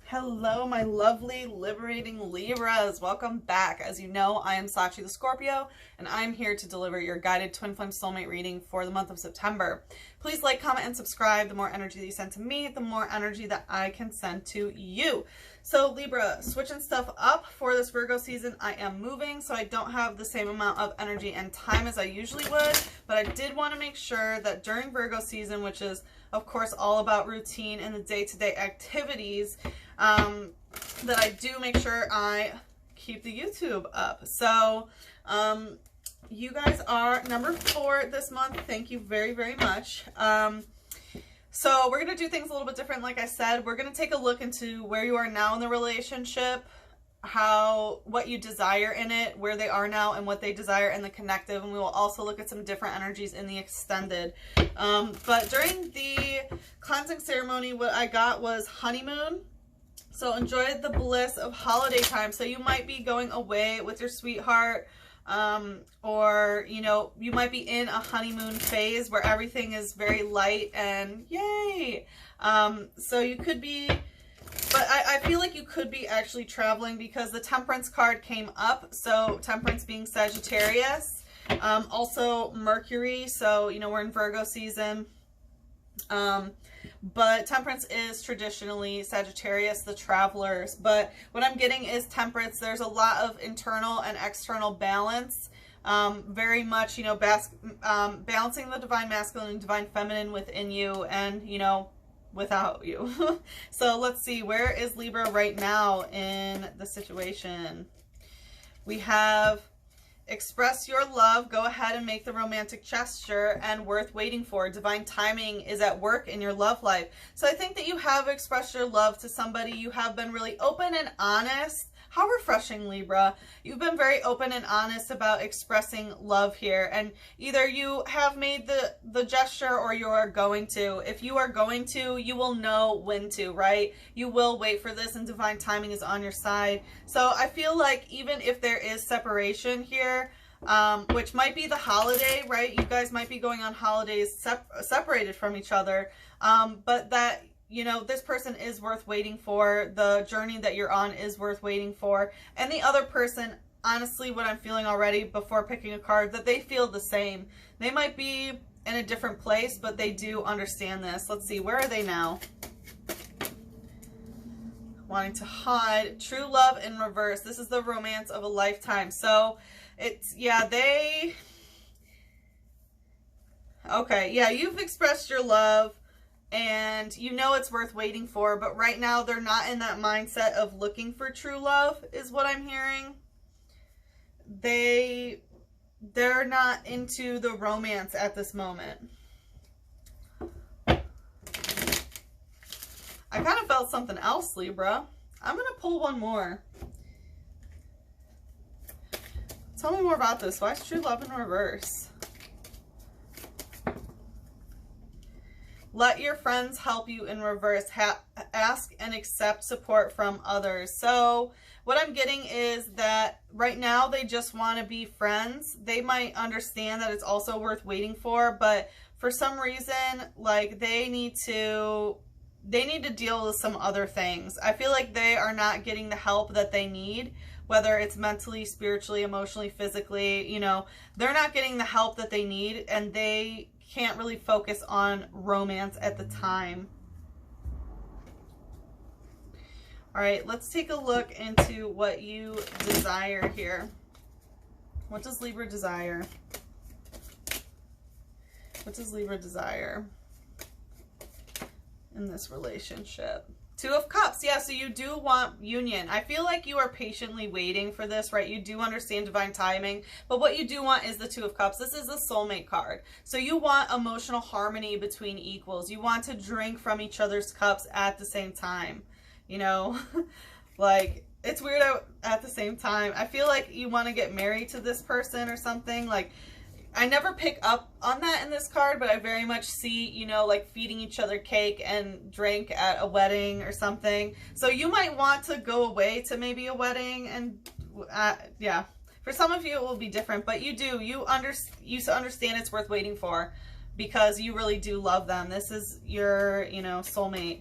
Hello, my lovely, liberating Libras. Welcome back. As you know, I am Sachi the Scorpio, and I'm here to deliver your guided twin flame soulmate reading for the month of September. Please like, comment, and subscribe. The more energy that you send to me, the more energy that I can send to you. So Libra, switching stuff up for this Virgo season. I am moving, so I don't have the same amount of energy and time as I usually would, but I did want to make sure that during Virgo season, which is of course all about routine and the day-to-day activities, that I do make sure I keep the YouTube up. So you guys are number 4 this month. Thank you very, very much. So we're going to do things a little bit different. Like I said, we're going to take a look into where you are now in the relationship, what you desire in it, where they are now and what they desire in the connective. And we will also look at some different energies in the extended. But during the cleansing ceremony, what I got was honeymoon. So enjoy the bliss of holiday time. So you might be going away with your sweetheart, or, you know, you might be in a honeymoon phase where everything is very light and yay. So you could be, but I feel like you could be actually traveling because the Temperance card came up. So Temperance being Sagittarius, also Mercury. So, you know, we're in Virgo season. But Temperance is traditionally Sagittarius, the travelers. But what I'm getting is Temperance. There's a lot of internal and external balance. Very much, you know, balancing the divine masculine and divine feminine within you and, you know, without you. So let's see, where is Libra right now in the situation? We have express your love, go ahead and make the romantic gesture, and worth waiting for. Divine timing is at work in your love life. So I think that you have expressed your love to somebody. You have been really open and honest. How refreshing, Libra. You've been very open and honest about expressing love here. And either you have made the gesture or you are going to. If you are going to, you will know when to, right? You will wait for this and divine timing is on your side. So I feel like even if there is separation here, which might be the holiday, right? You guys might be going on holidays separated from each other, but that, you know, this person is worth waiting for. The journey that you're on is worth waiting for. And the other person, honestly, what I'm feeling already before picking a card, that they feel the same. They might be in a different place, but they do understand this. Let's see, where are they now? Wanting to hide. True love in reverse. This is the romance of a lifetime. So it's, yeah, okay, yeah, you've expressed your love and you know it's worth waiting for, but right now they're not in that mindset of looking for true love, is what I'm hearing. They're not into the romance at this moment. I kind of felt something else, Libra. I'm going to pull one more. Tell me more about this. Why is true love in reverse? Let your friends help you in reverse. Ask and accept support from others. So what I'm getting is that right now they just want to be friends. They might understand that it's also worth waiting for, but for some reason, like they need to deal with some other things. I feel like they are not getting the help that they need, whether it's mentally, spiritually, emotionally, physically, you know, they're not getting the help that they need, and they can't really focus on romance at the time. All right, let's take a look into what you desire here. What does Libra desire? What does Libra desire in this relationship? 2 of Cups. Yeah, so you do want union. I feel like you are patiently waiting for this, right? You do understand divine timing, but what you do want is the 2 of Cups. This is the soulmate card. So you want emotional harmony between equals. You want to drink from each other's cups at the same time. You know, like, it's weird at the same time. I feel like you want to get married to this person or something. Like, I never pick up on that in this card, but I very much see, you know, like feeding each other cake and drink at a wedding or something. So you might want to go away to maybe a wedding, and yeah, for some of you it will be different, but you understand it's worth waiting for because you really do love them. This is your, you know, soulmate.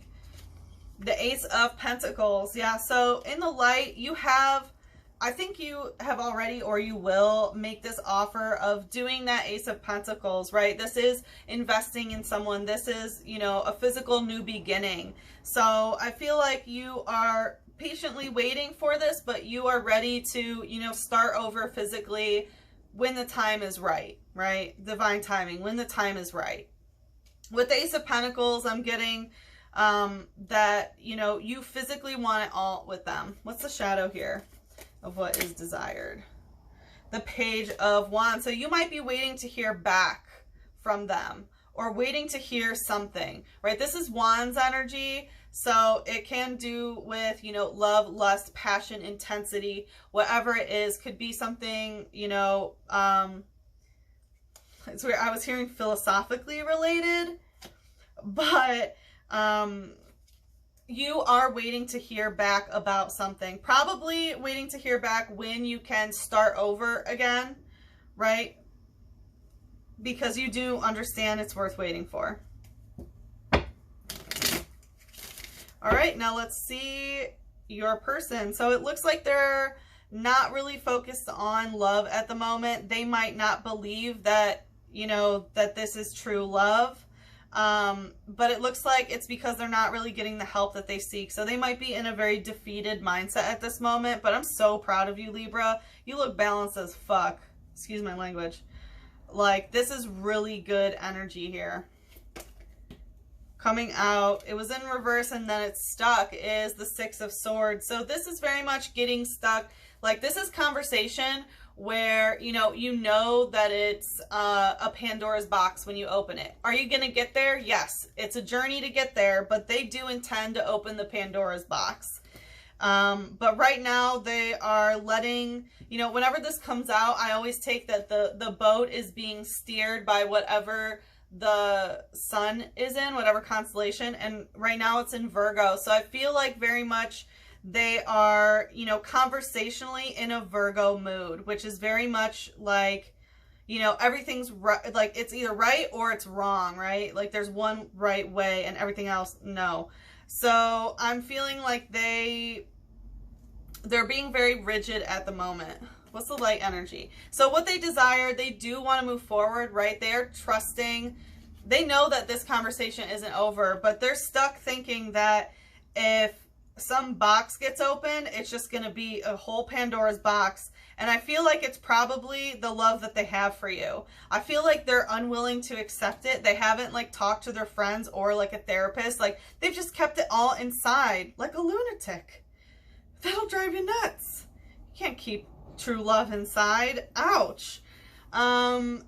The Ace of Pentacles. Yeah, so in the light, you have, I think you have already, or you will make this offer of doing that Ace of Pentacles, right? This is investing in someone. This is, you know, a physical new beginning. So I feel like you are patiently waiting for this, but you are ready to, you know, start over physically when the time is right, right? Divine timing, when the time is right. With the Ace of Pentacles, I'm getting that, you know, you physically want it all with them. What's the shadow here of what is desired? The Page of Wands. So you might be waiting to hear back from them, or waiting to hear something, right? This is Wands energy. So it can do with, you know, love, lust, passion, intensity, whatever it is. Could be something, you know, it's weird. I was hearing philosophically related, but you are waiting to hear back about something. Probably waiting to hear back when you can start over again, right? Because you do understand it's worth waiting for. All right, now let's see your person. So it looks like they're not really focused on love at the moment. They might not believe that, you know, that this is true love. But it looks like it's because they're not really getting the help that they seek. So they might be in a very defeated mindset at this moment. But I'm so proud of you, Libra. You look balanced as fuck. Excuse my language. Like, this is really good energy here. Coming out, it was in reverse and then it's stuck, is the Six of Swords. So this is very much getting stuck. Like, this is conversation where, you know that it's a Pandora's box when you open it. Are you going to get there? Yes. It's a journey to get there, but they do intend to open the Pandora's box. But right now they are letting, you know, whenever this comes out, I always take that the boat is being steered by whatever the sun is in, whatever constellation. And right now it's in Virgo. So I feel like very much they are, you know, conversationally in a Virgo mood, which is very much like, you know, everything's right. Like, it's either right or it's wrong, right? Like, there's one right way and everything else, no. So I'm feeling like they're being very rigid at the moment. What's the light energy? So what they desire, they do want to move forward, right? They are trusting. They know that this conversation isn't over, but they're stuck thinking that if some box gets open, it's just going to be a whole Pandora's box. And I feel like it's probably the love that they have for you. I feel like they're unwilling to accept it. They haven't, like, talked to their friends or, like, a therapist. Like, they've just kept it all inside, like a lunatic. That'll drive you nuts. You can't keep true love inside. Ouch.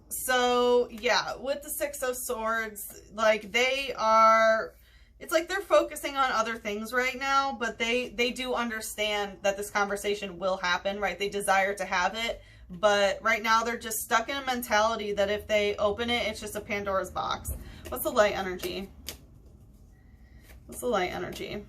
So yeah, with the Six of Swords, like, they are, it's like they're focusing on other things right now, but they do understand that this conversation will happen, right? They desire to have it, but right now they're just stuck in a mentality that if they open it, it's just a Pandora's box. What's the light energy? What's the light energy?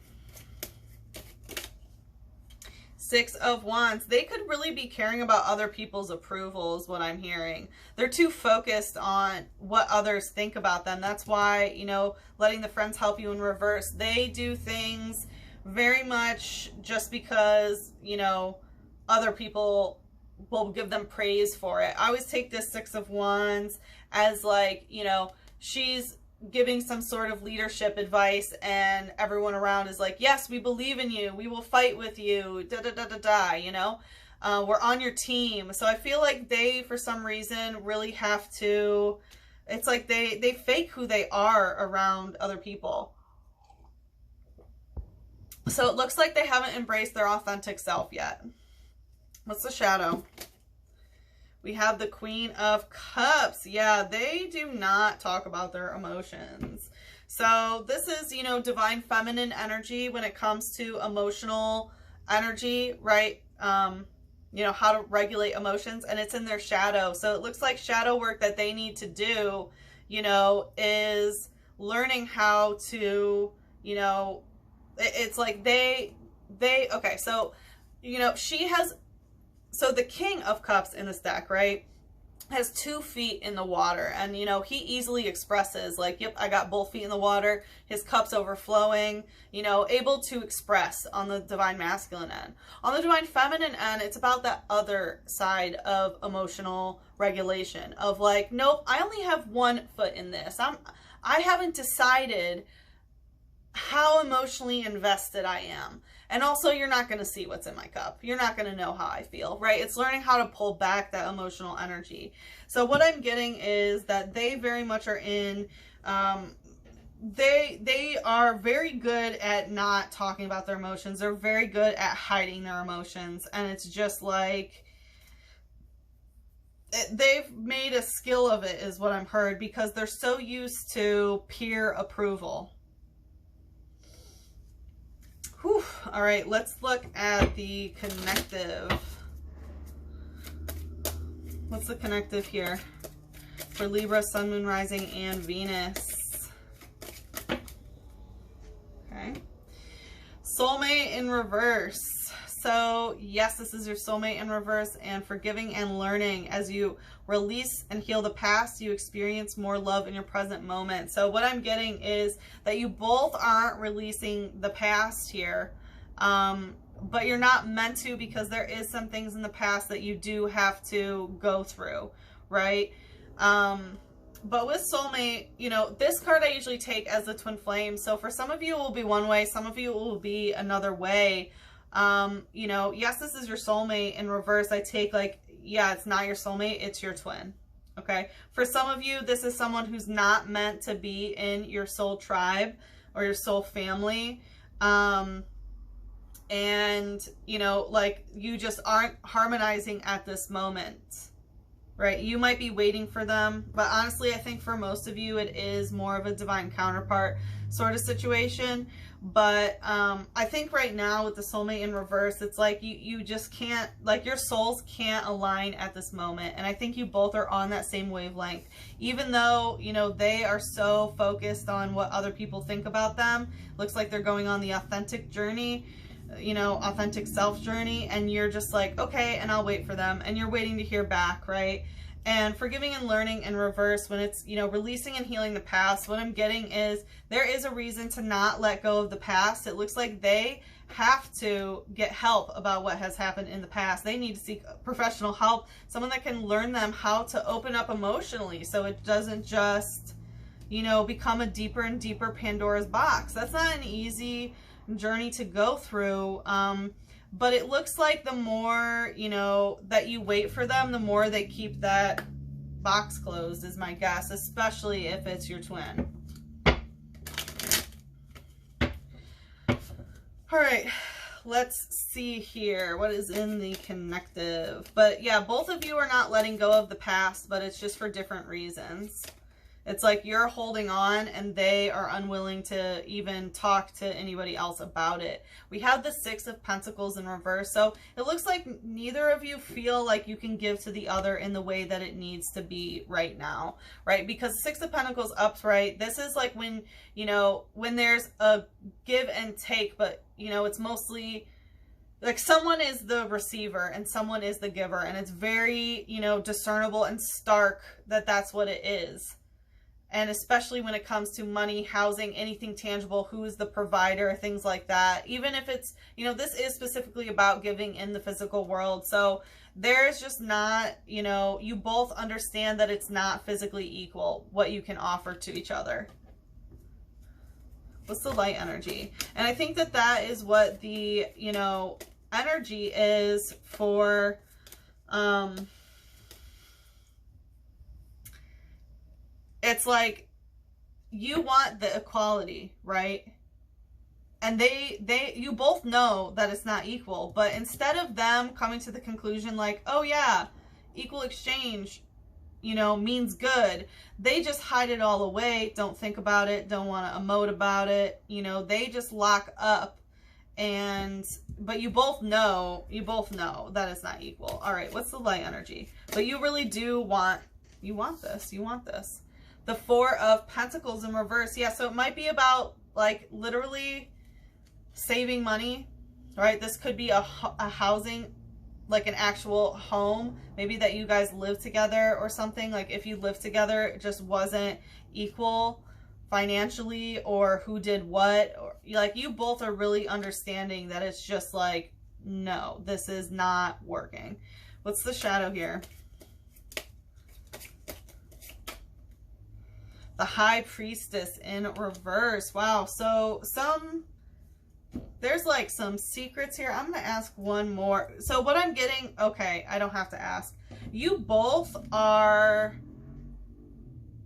Six of Wands. They could really be caring about other people's approval is what I'm hearing. They're too focused on what others think about them. That's why, you know, letting the friends help you in reverse. They do things very much just because, you know, other people will give them praise for it. I always take this Six of Wands as, like, you know, she's giving some sort of leadership advice and everyone around is like, yes, we believe in you, we will fight with you, da da da da da, you know, we're on your team. So I feel like they, for some reason, really have to, it's like they fake who they are around other people. So it looks like they haven't embraced their authentic self yet. What's the shadow? We have the Queen of Cups. Yeah, they do not talk about their emotions. So this is, you know, divine feminine energy when it comes to emotional energy, right? You know, how to regulate emotions, and it's in their shadow. So it looks like shadow work that they need to do, you know, is learning how to, you know, it's like okay, so, you know, she has, so the King of Cups in this deck, right? has 2 feet in the water, and you know, he easily expresses like, yep, I got both feet in the water, his cup's overflowing, you know, able to express on the divine masculine end. On the divine feminine end, it's about that other side of emotional regulation of like, nope, I only have 1 foot in this. I haven't decided how emotionally invested I am. And also, you're not going to see what's in my cup. You're not going to know how I feel, right? It's learning how to pull back that emotional energy. So what I'm getting is that they very much are in, they are very good at not talking about their emotions. They're very good at hiding their emotions. And it's just like, they've made a skill of it is what I'm heard, because they're so used to peer approval. Whew. All right, let's look at the connective. What's the connective here for Libra, Sun, Moon, Rising, and Venus? Okay. Soulmate in reverse. So yes, this is your soulmate in reverse, and forgiving and learning. As you release and heal the past, you experience more love in your present moment. So what I'm getting is that you both aren't releasing the past here, but you're not meant to, because there is some things in the past that you do have to go through, right? But with soulmate, you know, this card I usually take as the twin flame. So for some of you it will be one way, some of you it will be another way. You know, yes, this is your soulmate in reverse. I take like, yeah, it's not your soulmate, it's your twin. Okay. For some of you, this is someone who's not meant to be in your soul tribe or your soul family. And you know, like, you just aren't harmonizing at this moment, right? You might be waiting for them, but honestly, I think for most of you, it is more of a divine counterpart sort of situation. But I think right now with the soulmate in reverse, it's like you just can't, like, your souls can't align at this moment. And I think you both are on that same wavelength, even though, you know, they are so focused on what other people think about them. Looks like they're going on the authentic journey, you know, authentic self journey, and you're just like, okay, and I'll wait for them, and you're waiting to hear back, right? And forgiving and learning in reverse, when it's, you know, releasing and healing the past, what I'm getting is there is a reason to not let go of the past. It looks like they have to get help about what has happened in the past. They need to seek professional help, someone that can learn them how to open up emotionally, so it doesn't just, you know, become a deeper and deeper Pandora's box. That's not an easy journey to go through. But it looks like the more, you know, that you wait for them, the more they keep that box closed, is my guess, especially if it's your twin. All right, let's see here. What is in the connective? But yeah, both of you are not letting go of the past, but it's just for different reasons. It's like you're holding on and they are unwilling to even talk to anybody else about it. We have the 6 of Pentacles in reverse. So it looks like neither of you feel like you can give to the other in the way that it needs to be right now, right? Because 6 of Pentacles upright, this is like when, you know, when there's a give and take, but, you know, it's mostly like someone is the receiver and someone is the giver. And it's very, you know, discernible and stark that that's what it is. And especially when it comes to money, housing, anything tangible, who's the provider, things like that. Even if it's, you know, this is specifically about giving in the physical world. So there's just not, you know, you both understand that it's not physically equal what you can offer to each other. What's the light energy? And I think that that is what the, you know, energy is for, it's like you want the equality, right? And you both know that it's not equal, but instead of them coming to the conclusion like, oh yeah, equal exchange, you know, means good, they just hide it all away, don't think about it, don't want to emote about it, you know, they just lock up. And but you both know that it's not equal. All right, what's the light energy? But you really do want, you want this. The 4 of Pentacles in reverse. Yeah, so it might be about like literally saving money, right? This could be a housing like an actual home, maybe that you guys live together or something. Like if you live together, it just wasn't equal financially, or who did what, or like you both are really understanding that it's just like, no, this is not working. What's the shadow here? The High Priestess in reverse. Wow. So there's like some secrets here. I'm going to ask one more. So what I'm getting, okay, I don't have to ask. You both are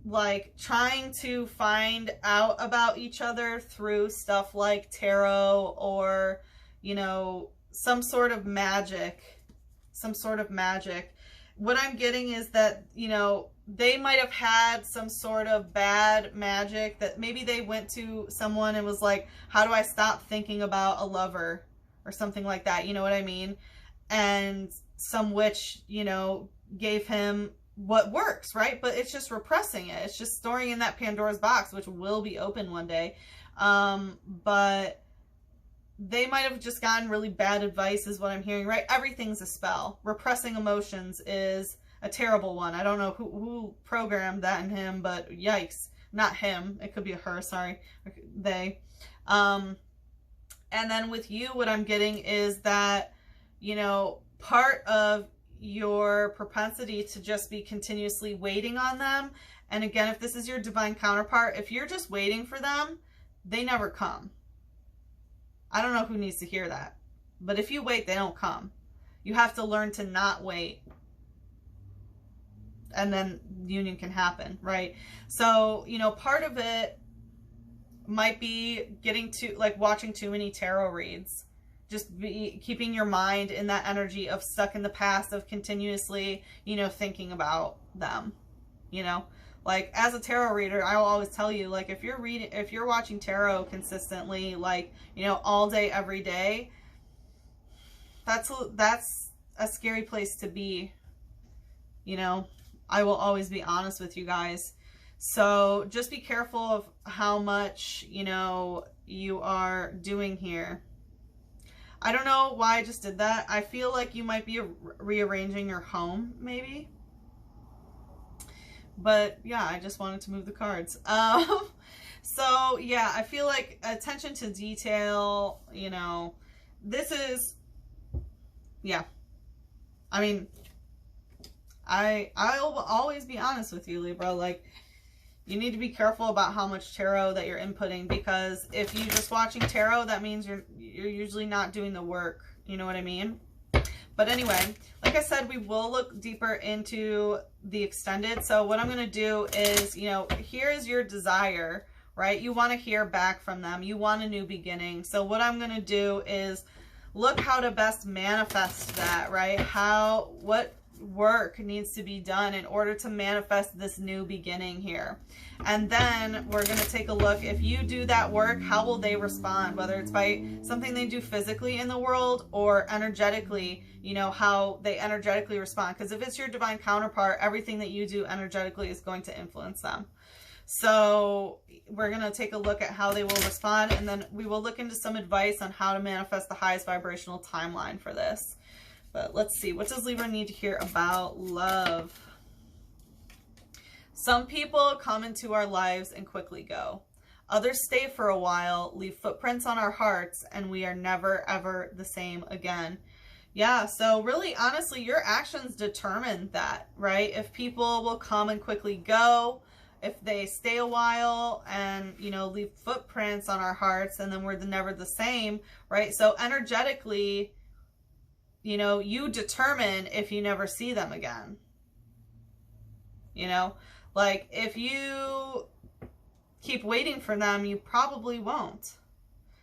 like trying to find out about each other through stuff like tarot, or, you know, some sort of magic. What I'm getting is that, you know, they might have had some sort of bad magic, that maybe they went to someone and was like, how do I stop thinking about a lover, or something like that, you know what I mean? And some witch, you know, gave him what works, right? But it's just repressing it. It's just storing in that Pandora's box, which will be open one day. But they might have just gotten really bad advice is what I'm hearing, right? Everything's a spell. Repressing emotions is a terrible one. I don't know who programmed that in him, but yikes. Not him. It could be a her, sorry. They. And then with you, what I'm getting is that, you know, part of your propensity to just be continuously waiting on them. And again, if this is your divine counterpart, if you're just waiting for them, they never come. I don't know who needs to hear that, but if you wait, they don't come. You have to learn to not wait, and then union can happen, right? So, you know, part of it might be getting to, like, watching too many tarot reads. Just be keeping your mind in that energy of stuck in the past, of continuously, you know, thinking about them, you know? Like, as a tarot reader, I will always tell you, like, if you're watching tarot consistently, like, you know, all day, every day, that's a scary place to be, you know? I will always be honest with you guys. So just be careful of how much, you know, you are doing here. I don't know why I just did that. I feel like you might be rearranging your home, maybe. But yeah, I just wanted to move the cards. So yeah, I feel like attention to detail, you know, this is, yeah. I mean, I'll always be honest with you, Libra. Like, you need to be careful about how much tarot that you're inputting, because if you're just watching tarot, that means you're usually not doing the work. You know what I mean? But anyway, like I said, we will look deeper into the extended. So what I'm going to do is, you know, here is your desire, right? You want to hear back from them. You want a new beginning. So what I'm going to do is look how to best manifest that, right? What work needs to be done in order to manifest this new beginning here. And then we're going to take a look, if you do that work, how will they respond, whether it's by something they do physically in the world or energetically, you know, how they energetically respond. Because if it's your divine counterpart, everything that you do energetically is going to influence them. So we're going to take a look at how they will respond, and then we will look into some advice on how to manifest the highest vibrational timeline for this. But let's see, what does Libra need to hear about love? Some people come into our lives and quickly go. Others stay for a while, leave footprints on our hearts, and we are never, ever the same again. Yeah, so really, honestly, your actions determine that, right? If people will come and quickly go, if they stay a while and, you know, leave footprints on our hearts, and then we're never the same, right? So energetically, you know, you determine if you never see them again. You know, like if you keep waiting for them, you probably won't.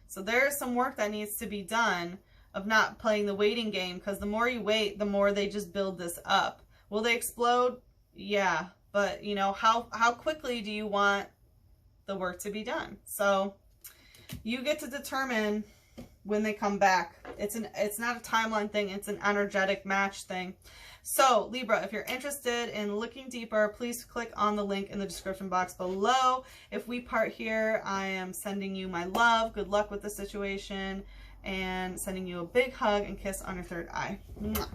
So there's some work that needs to be done of not playing the waiting game, because the more you wait, the more they just build this up. Will they explode? Yeah. But, you know, how quickly do you want the work to be done? So you get to determine when they come back. It's not a timeline thing. It's an energetic match thing. So Libra, if you're interested in looking deeper, please click on the link in the description box below. If we part here, I am sending you my love. Good luck with the situation. and sending you a big hug and kiss on your third eye. Mwah.